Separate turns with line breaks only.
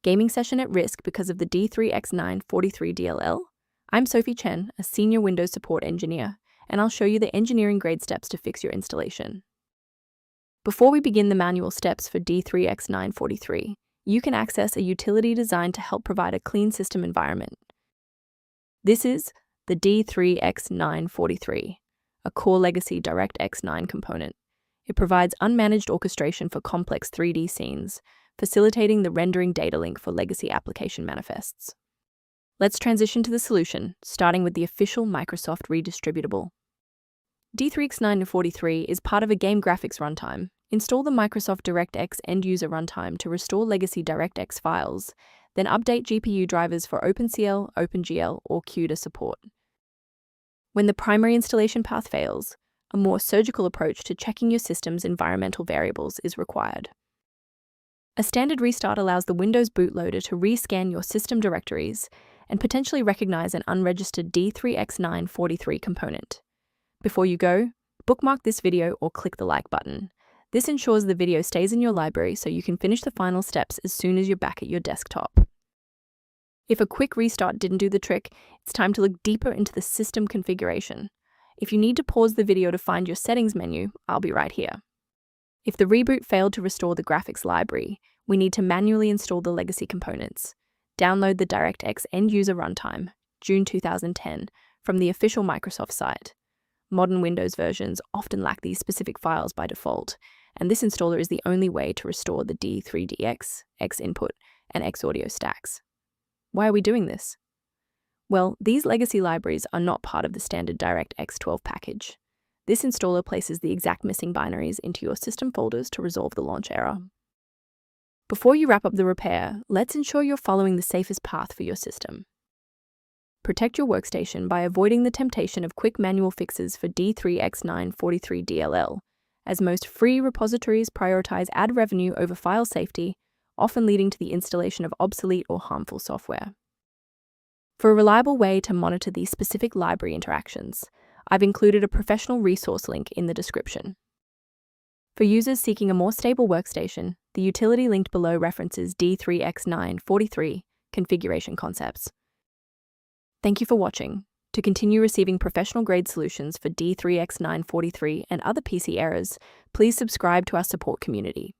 Gaming session at risk because of the D3X943 DLL? I'm Sophie Chen, a senior Windows support engineer, and I'll show you the engineering grade steps to fix your installation. Before we begin the manual steps for D3X943, you can access a utility designed to help provide a clean system environment. This is the D3X943, a core legacy DirectX 9 component. It provides unmanaged orchestration for complex 3D scenes, facilitating the rendering data link for legacy application manifests. Let's transition to the solution, starting with the official Microsoft redistributable. D3X943 is part of a game graphics runtime. Install the Microsoft DirectX End-User Runtime to restore legacy DirectX files, then update GPU drivers for OpenCL, OpenGL, or CUDA support. When the primary installation path fails, a more surgical approach to checking your system's environmental variables is required. A standard restart allows the Windows bootloader to rescan your system directories and potentially recognize an unregistered D3X943 component. Before you go, bookmark this video or click the like button. This ensures the video stays in your library so you can finish the final steps as soon as you're back at your desktop. If a quick restart didn't do the trick, it's time to look deeper into the system configuration. If you need to pause the video to find your settings menu, I'll be right here. If the reboot failed to restore the graphics library, we need to manually install the legacy components. Download the DirectX End-User Runtime, June 2010, from the official Microsoft site. Modern Windows versions often lack these specific files by default, and this installer is the only way to restore the D3DX, X-Input, and X-Audio stacks. Why are we doing this? Well, these legacy libraries are not part of the standard DirectX 12 package. This installer places the exact missing binaries into your system folders to resolve the launch error. Before you wrap up the repair, let's ensure you're following the safest path for your system. Protect your workstation by avoiding the temptation of quick manual fixes for D3X943 DLL, as most free repositories prioritize ad revenue over file safety, often leading to the installation of obsolete or harmful software. For a reliable way to monitor these specific library interactions, I've included a professional resource link in the description. For users seeking a more stable workstation, the utility linked below references D3X943 configuration concepts. Thank you for watching. To continue receiving professional-grade solutions for D3X943 and other PC errors, please subscribe to our support community.